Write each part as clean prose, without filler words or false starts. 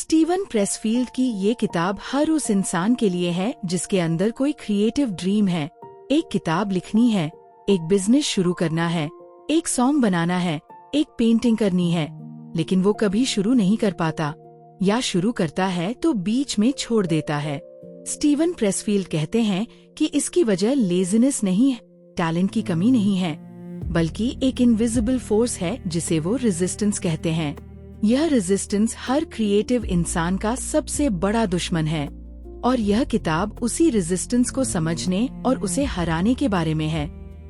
Steven प्रेसफील्ड की ये किताब हर उस इंसान के लिए है जिसके अंदर कोई क्रिएटिव ड्रीम है। एक किताब लिखनी है, एक बिजनेस शुरू करना है, एक सॉन्ग बनाना है, एक पेंटिंग करनी है, लेकिन वो कभी शुरू नहीं कर पाता, या शुरू करता है तो बीच में छोड़ देता है। स्टीवन प्रेसफील्ड कहते हैं कि इसकी वजह लेजीनेस नहीं है, टैलेंट की कमी नहीं है, बल्कि एक इनविजिबल फोर्स है जिसे वो रेजिस्टेंस कहते हैं। यह रेजिस्टेंस हर क्रिएटिव इंसान का सबसे बड़ा दुश्मन है, और यह किताब उसी रेजिस्टेंस को समझने और उसे हराने के बारे में है।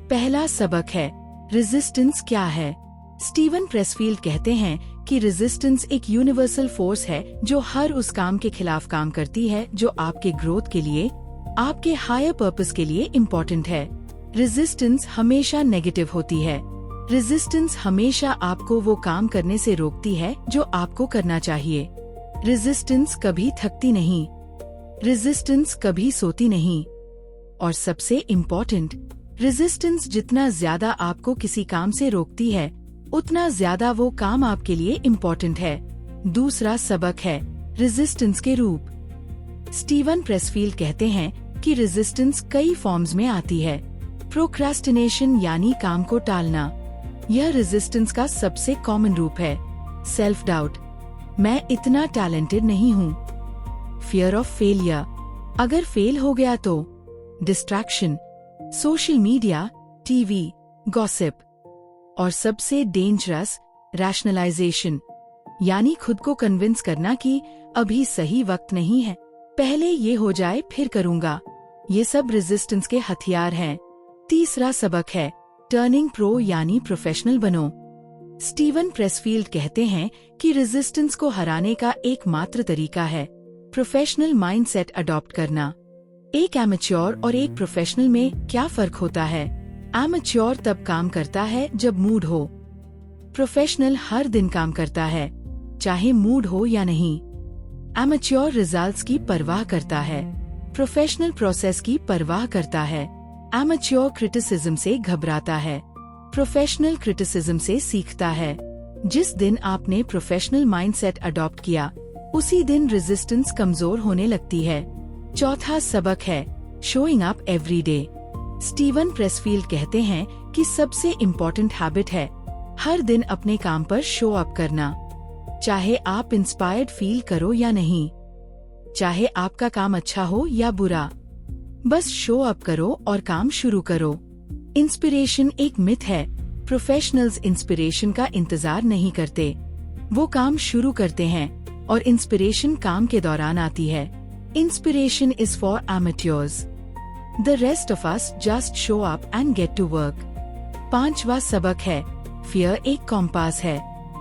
पहला सबक है, रेजिस्टेंस क्या है। स्टीवन प्रेसफील्ड कहते हैं कि रेजिस्टेंस एक यूनिवर्सल फोर्स है जो हर उस काम के खिलाफ काम करती है जो आपके ग्रोथ के लिए, आपके हायर पर्पस के लिए इम्पोर्टेंट है। रेजिस्टेंस हमेशा नेगेटिव होती है। रेजिस्टेंस हमेशा आपको वो काम करने से रोकती है जो आपको करना चाहिए। रेजिस्टेंस कभी थकती नहीं, रेजिस्टेंस कभी सोती नहीं, और सबसे इम्पोर्टेंट, रेजिस्टेंस जितना ज्यादा आपको किसी काम से रोकती है, उतना ज्यादा वो काम आपके लिए इम्पोर्टेंट है। दूसरा सबक है, रेजिस्टेंस के रूप। स्टीवन प्रेसफील्ड कहते हैं कि रेजिस्टेंस कई फॉर्म्स में आती है। प्रोक्रास्टिनेशन यानी काम को टालना, यह रेजिस्टेंस का सबसे कॉमन रूप है। सेल्फ डाउट, मैं इतना टैलेंटेड नहीं हूँ। फियर ऑफ फेलियर, अगर फेल हो गया तो। Distraction, social media, TV, gossip, और सबसे डेंजरस, रैशनलाइजेशन, यानी खुद को कन्विंस करना कि अभी सही वक्त नहीं है, पहले ये हो जाए फिर करूँगा। ये सब रेजिस्टेंस के हथियार हैं। तीसरा सबक है, टर्निंग प्रो यानी प्रोफेशनल बनो। स्टीवन प्रेसफील्ड कहते हैं कि रेजिस्टेंस को हराने का एकमात्र तरीका है प्रोफेशनल माइंडसेट अडॉप्ट करना। एक एमेच्योर और एक प्रोफेशनल में क्या फर्क होता है? एमेच्योर तब काम करता है जब मूड हो, प्रोफेशनल हर दिन काम करता है, चाहे मूड हो या नहीं। एमेच्योर रिजल्ट्स की परवाह करता है, प्रोफेशनल प्रोसेस की परवाह करता है। एमेच्योर क्रिटिसिज्म से घबराता है, प्रोफेशनल क्रिटिसिज्म से सीखता है। जिस दिन आपने प्रोफेशनल माइंडसेट अडॉप्ट किया, उसी दिन रेजिस्टेंस कमजोर होने लगती है। चौथा सबक है, showing up every day. Steven Pressfield कहते हैं कि सबसे इम्पोर्टेंट हैबिट है हर दिन अपने काम पर शो अप करना, चाहे आप इंस्पायर्ड फील करो या नहीं, चाहे आपका काम अच्छा हो या बुरा, बस शो अप करो और काम शुरू करो। इंस्पिरेशन एक मिथ है, प्रोफेशनल्स इंस्पिरेशन का इंतजार नहीं करते, वो काम शुरू करते हैं और इंस्पिरेशन काम के दौरान आती है। Inspiration is for amateurs, the rest of us just show up and get to work. पांचवा सबक है, फियर एक कॉम्पास है।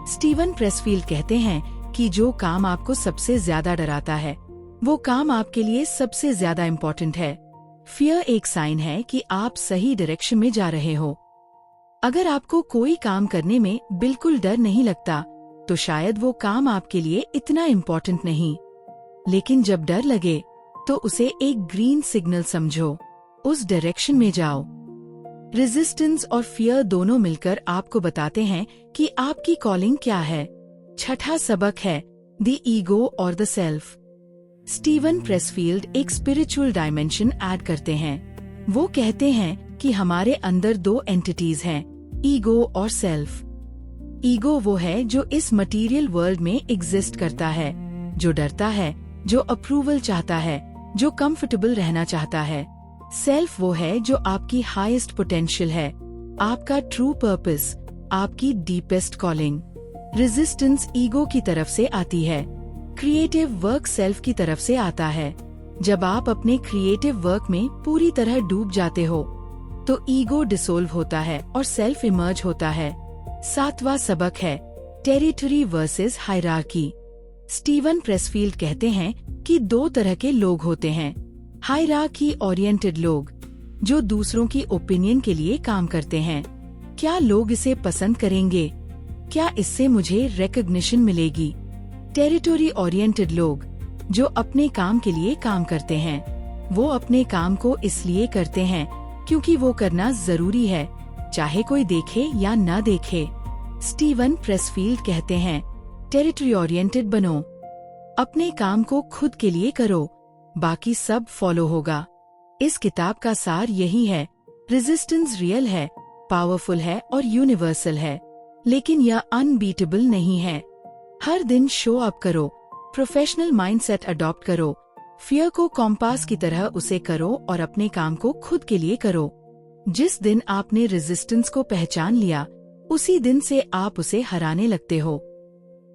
स्टीवन प्रेसफील्ड कहते हैं कि जो काम आपको सबसे ज्यादा डराता है, वो काम आपके लिए सबसे ज्यादा इम्पोर्टेंट है। फियर एक साइन है कि आप सही डायरेक्शन में जा रहे हो। अगर आपको कोई काम करने में बिल्कुल डर नहीं लगता, तो शायद वो काम आपके लिए इतना इम्पोर्टेंट नहीं। लेकिन जब डर लगे, तो उसे एक ग्रीन सिग्नल समझो, उस डायरेक्शन में जाओ। रेजिस्टेंस और फियर दोनों मिलकर आपको बताते हैं कि आपकी कॉलिंग क्या है। छठा सबक है, द ईगो और द सेल्फ। स्टीवन प्रेसफील्ड एक स्पिरिचुअल डायमेंशन ऐड करते हैं। वो कहते हैं कि हमारे अंदर दो एंटिटीज हैं, ईगो और सेल्फ। ईगो वो है जो इस मटेरियल वर्ल्ड में एग्जिस्ट करता है, जो डरता है, जो अप्रूवल चाहता है, जो कंफर्टेबल रहना चाहता है। सेल्फ वो है जो आपकी हाईएस्ट पोटेंशियल है, आपका ट्रू पर्पस, आपकी डीपेस्ट कॉलिंग। रेजिस्टेंस ईगो की तरफ से आती है, क्रिएटिव वर्क सेल्फ की तरफ से आता है। जब आप अपने क्रिएटिव वर्क में पूरी तरह डूब जाते हो, तो ईगो डिसोल्व होता है और सेल्फ इमर्ज होता है। सातवां सबक है, territory versus hierarchy. Steven Pressfield कहते हैं कि दो तरह के लोग होते हैं, हायरार्की ओरिएंटेड लोग, जो दूसरों की ओपिनियन के लिए काम करते हैं। क्या लोग इसे पसंद करेंगे? क्या इससे मुझे रिकॉग्निशन मिलेगी? टेरिटरी ओरिएंटेड लोग, जो अपने काम के लिए काम करते हैं, वो अपने काम को इसलिए करते हैं क्योंकि वो करना जरूरी है, चाहे कोई देखे या न देखे। स्टीवन प्रेसफील्ड कहते हैं, टेरिटरी ओरिएंटेड बनो, अपने काम को खुद के लिए करो, बाकी सब फॉलो होगा। इस किताब का सार यही है, रेजिस्टेंस रियल है, पावरफुल है और यूनिवर्सल है, लेकिन यह अनबीटेबल नहीं है। हर दिन शो अप करो, प्रोफेशनल माइंडसेट अडॉप्ट करो, फियर को कॉम्पास की तरह उसे करो और अपने काम को खुद के लिए करो। जिस दिन आपने रेजिस्टेंस को पहचान लिया, उसी दिन से आप उसे हराने लगते हो।